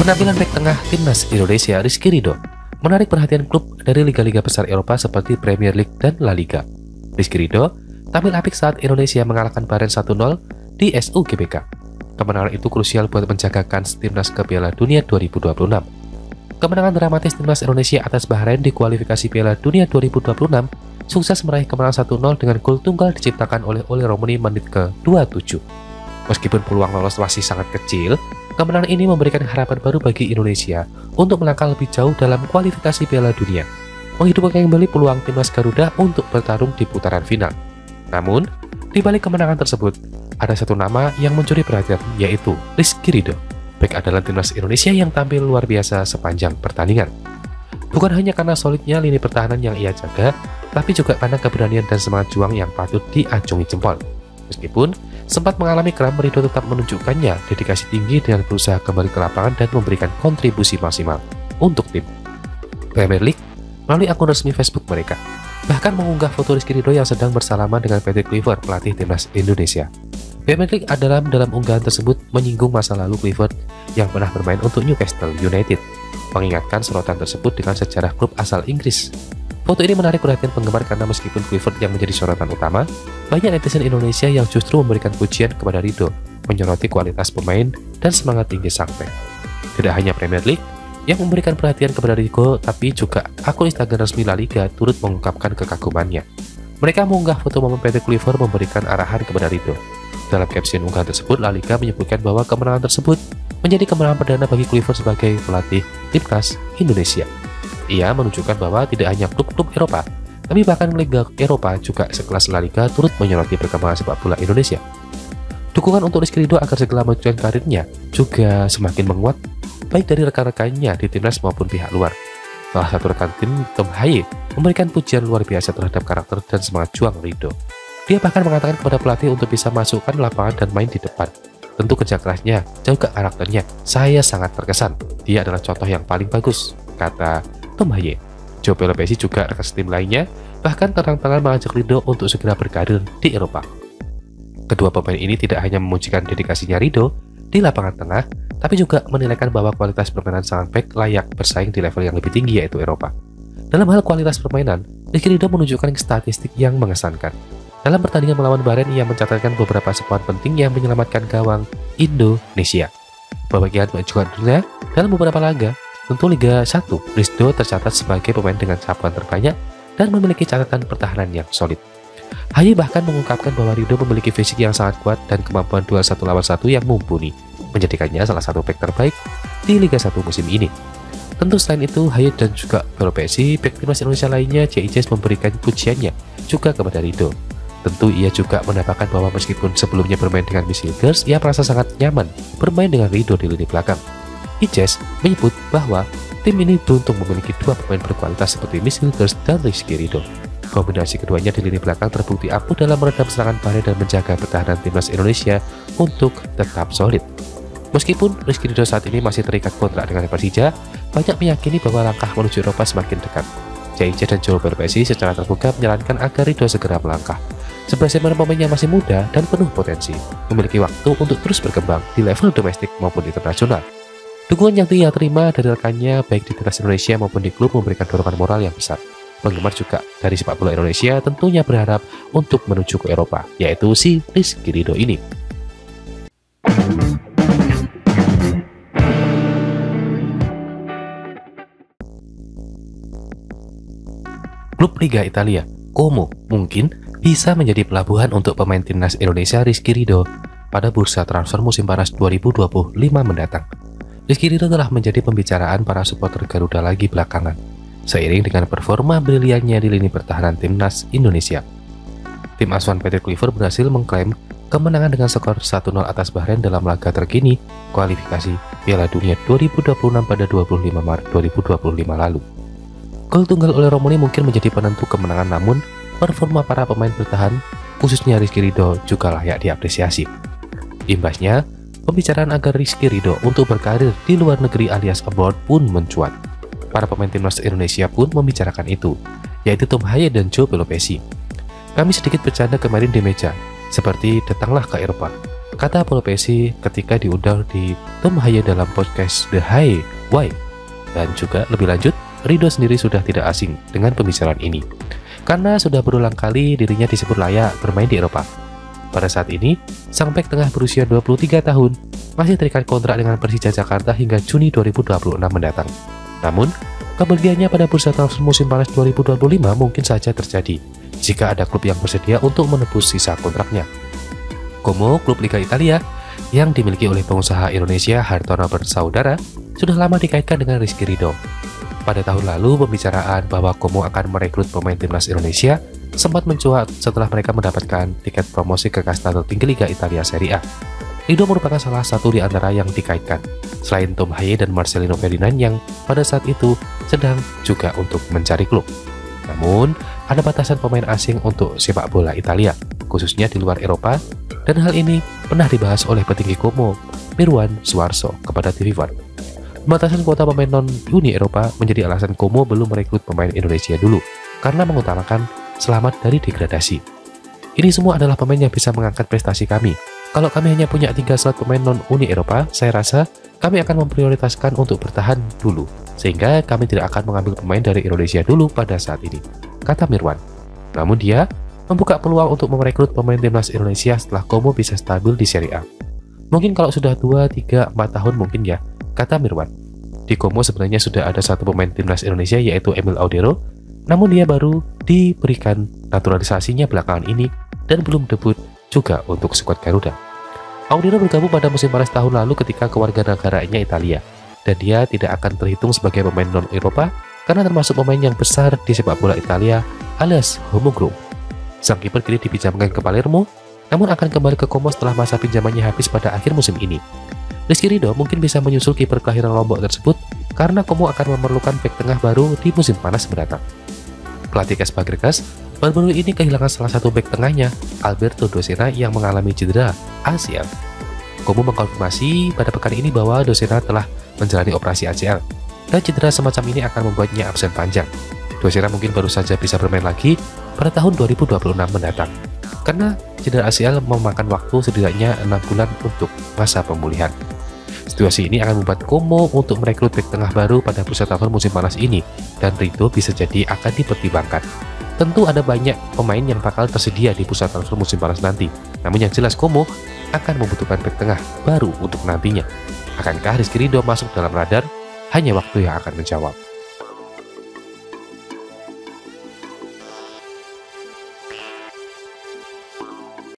Penampilan bek tengah timnas Indonesia Rizky Ridho menarik perhatian klub dari liga-liga besar Eropa seperti Premier League dan La Liga. Rizky Ridho tampil apik saat Indonesia mengalahkan Bahrain 1-0 di SUGBK. Kemenangan itu krusial buat menjaga kans timnas ke Piala Dunia 2026. Kemenangan dramatis timnas Indonesia atas Bahrain di kualifikasi Piala Dunia 2026 sukses meraih kemenangan 1-0 dengan gol tunggal diciptakan oleh Ole Romani menit ke-27. Meskipun peluang lolos masih sangat kecil, kemenangan ini memberikan harapan baru bagi Indonesia untuk melangkah lebih jauh dalam kualifikasi Piala Dunia, menghidupkan kembali peluang timnas Garuda untuk bertarung di putaran final. Namun, di balik kemenangan tersebut, ada satu nama yang mencuri perhatian, yaitu Rizky Ridho, bek andalan timnas Indonesia yang tampil luar biasa sepanjang pertandingan. Bukan hanya karena solidnya lini pertahanan yang ia jaga, tapi juga karena keberanian dan semangat juang yang patut diacungi jempol. Meskipun sempat mengalami kram, Ridho tetap menunjukkannya dedikasi tinggi dengan berusaha kembali ke lapangan dan memberikan kontribusi maksimal untuk tim. Premier League melalui akun resmi Facebook mereka bahkan mengunggah foto Rizky Ridho yang sedang bersalaman dengan Patrick Kluivert, pelatih timnas Indonesia. Premier League dalam unggahan tersebut menyinggung masa lalu Kluivert yang pernah bermain untuk Newcastle United, mengingatkan sorotan tersebut dengan sejarah klub asal Inggris. Foto ini menarik perhatian penggemar karena meskipun Kluivert yang menjadi sorotan utama, banyak netizen Indonesia yang justru memberikan pujian kepada Ridho, menyoroti kualitas pemain dan semangat tinggi sang bek. Tidak hanya Premier League yang memberikan perhatian kepada Ridho, tapi juga akun Instagram resmi La Liga turut mengungkapkan kekagumannya. Mereka mengunggah foto momen Patrick Kluivert memberikan arahan kepada Ridho. Dalam caption unggahan tersebut, La Liga menyebutkan bahwa kemenangan tersebut menjadi kemenangan perdana bagi Kluivert sebagai pelatih timnas Indonesia. Ia menunjukkan bahwa tidak hanya klub-klub Eropa, tapi bahkan Liga Eropa juga sekelas La Liga turut menyoroti perkembangan sepak bola Indonesia. Dukungan untuk Rizky Ridho agar segera melanjutkan karirnya juga semakin menguat, baik dari rekan-rekannya di timnas maupun pihak luar. Salah satu rekan tim, Tom Haye, memberikan pujian luar biasa terhadap karakter dan semangat juang Ridho. Dia bahkan mengatakan kepada pelatih untuk bisa masukkan lapangan dan main di depan. Tentu kerja kerasnya, juga karakternya, saya sangat terkesan. Dia adalah contoh yang paling bagus, kata Tom Haye. Joe Pelopesi juga rekan tim lainnya bahkan terang-terangan mengajak Ridho untuk segera berkarir di Eropa. Kedua pemain ini tidak hanya memujikan dedikasinya Ridho di lapangan tengah, tapi juga menilaikan bahwa kualitas permainan sang bek layak bersaing di level yang lebih tinggi, yaitu Eropa. Dalam hal kualitas permainan, Rizky Ridho menunjukkan statistik yang mengesankan. Dalam pertandingan melawan Bahrain, ia mencatatkan beberapa sentuhan penting yang menyelamatkan gawang Indonesia. Berbagai juga dunia dalam beberapa laga. Untuk Liga 1, Ridho tercatat sebagai pemain dengan capaian terbanyak dan memiliki catatan pertahanan yang solid. Haye bahkan mengungkapkan bahwa Ridho memiliki fisik yang sangat kuat dan kemampuan duel 1 lawan 1 yang mumpuni, menjadikannya salah satu bek terbaik di Liga 1 musim ini. Tentu selain itu, Haye dan juga Pelopesi, bek timnas Indonesia lainnya, JIJ memberikan pujiannya juga kepada Ridho. Tentu ia juga menambahkan bahwa meskipun sebelumnya bermain dengan Miss Hilgers, ia merasa sangat nyaman bermain dengan Ridho di lini belakang. Ijes menyebut bahwa tim ini beruntung memiliki dua pemain berkualitas seperti Miss Hilgers dan Rizky Ridho. Kombinasi keduanya di lini belakang terbukti ampuh dalam meredam serangan Bahrain dan menjaga pertahanan timnas Indonesia untuk tetap solid. Meskipun Rizky Ridho saat ini masih terikat kontrak dengan Persija, banyak meyakini bahwa langkah menuju Eropa semakin dekat. JIJ dan Joe Pelopesi secara terbuka menyarankan agar Ridho segera melangkah. Sebagai pemain yang masih muda dan penuh potensi, memiliki waktu untuk terus berkembang di level domestik maupun internasional. Dukungan yang ia terima dari rekannya baik di timnas Indonesia maupun di klub memberikan dorongan moral yang besar. Penggemar juga dari sepak bola Indonesia tentunya berharap untuk menuju ke Eropa, yaitu si Rizky Ridho ini. Klub Liga Italia, Como, mungkin bisa menjadi pelabuhan untuk pemain timnas Indonesia Rizky Ridho pada bursa transfer musim panas 2025 mendatang. Rizky Ridho telah menjadi pembicaraan para supporter Garuda lagi belakangan, seiring dengan performa briliannya di lini pertahanan timnas Indonesia. Tim asuhan Patrick Kluivert berhasil mengklaim kemenangan dengan skor 1-0 atas Bahrain dalam laga terkini kualifikasi Piala Dunia 2026 pada 25 Maret 2025 lalu. Gol tunggal oleh Romani mungkin menjadi penentu kemenangan, namun performa para pemain bertahan, khususnya Rizky Ridho, juga layak diapresiasi. Imbasnya, pembicaraan agar Rizky Ridho untuk berkarir di luar negeri alias abroad pun mencuat. Para pemain timnas Indonesia pun membicarakan itu, yaitu Tom Haye dan Joe Pelopesi. Kami sedikit bercanda kemarin di meja, seperti datanglah ke Eropa. kata Paul Pesci ketika diundang di Tom Haye dalam podcast The High Why. Dan juga lebih lanjut, Ridho sendiri sudah tidak asing dengan pembicaraan ini, karena sudah berulang kali dirinya disebut layak bermain di Eropa. Pada saat ini, sang bek tengah berusia 23 tahun masih terikat kontrak dengan Persija Jakarta hingga Juni 2026 mendatang. Namun, kepergiannya pada bursa transfer musim panas 2025 mungkin saja terjadi jika ada klub yang bersedia untuk menebus sisa kontraknya. Como, klub Liga Italia yang dimiliki oleh pengusaha Indonesia Hartono Bersaudara, sudah lama dikaitkan dengan Rizky Ridho. Pada tahun lalu, pembicaraan bahwa Como akan merekrut pemain timnas Indonesia sempat mencuat setelah mereka mendapatkan tiket promosi ke kasta tertinggi Liga Italia Serie A. Ridho merupakan salah satu di antara yang dikaitkan, selain Tom Haye dan Marcelino Ferdinand yang pada saat itu sedang juga untuk mencari klub. Namun, ada batasan pemain asing untuk sepak bola Italia, khususnya di luar Eropa, dan hal ini pernah dibahas oleh petinggi Como, Mirwan Suarso, kepada TV One. Batasan kuota pemain non-Uni Eropa menjadi alasan Como belum merekrut pemain Indonesia dulu, karena mengutamakan selamat dari degradasi. Ini semua adalah pemain yang bisa mengangkat prestasi kami. Kalau kami hanya punya 3 slot pemain non-Uni Eropa, saya rasa kami akan memprioritaskan untuk bertahan dulu, sehingga kami tidak akan mengambil pemain dari Indonesia dulu pada saat ini, kata Mirwan. Namun dia membuka peluang untuk merekrut pemain timnas Indonesia setelah Como bisa stabil di Serie A. Mungkin kalau sudah 2, 3, 4 tahun mungkin ya, kata Mirwan. Di Como sebenarnya sudah ada satu pemain timnas Indonesia yaitu Emil Audero, namun dia baru diberikan naturalisasinya belakangan ini dan belum debut juga untuk skuad Garuda. Audero bergabung pada musim panas tahun lalu ketika kewarganegaraannya Italia, dan dia tidak akan terhitung sebagai pemain non-Eropa karena termasuk pemain yang besar di sepak bola Italia alias Homo Group. Sang kiper kini dipinjamkan ke Palermo, namun akan kembali ke Como setelah masa pinjamannya habis pada akhir musim ini. Rizky Ridho mungkin bisa menyusul kiper kelahiran Lombok tersebut karena Como akan memerlukan bek tengah baru di musim panas mendatang. Pelatih KS Fabregas baru-baru ini kehilangan salah satu bek tengahnya, Alberto Docena, yang mengalami cedera ACL. Como mengkonfirmasi pada pekan ini bahwa Docena telah menjalani operasi ACL, dan cedera semacam ini akan membuatnya absen panjang. Docena mungkin baru saja bisa bermain lagi pada tahun 2026 mendatang, karena cedera ACL memakan waktu setidaknya 6 bulan untuk masa pemulihan. Situasi ini akan membuat Como untuk merekrut bek tengah baru pada bursa transfer musim panas ini, dan Ridho bisa jadi akan dipertimbangkan. Tentu ada banyak pemain yang bakal tersedia di bursa transfer musim panas nanti, namun yang jelas Como akan membutuhkan bek tengah baru untuk nantinya. Akankah Rizky Ridho masuk dalam radar? Hanya waktu yang akan menjawab.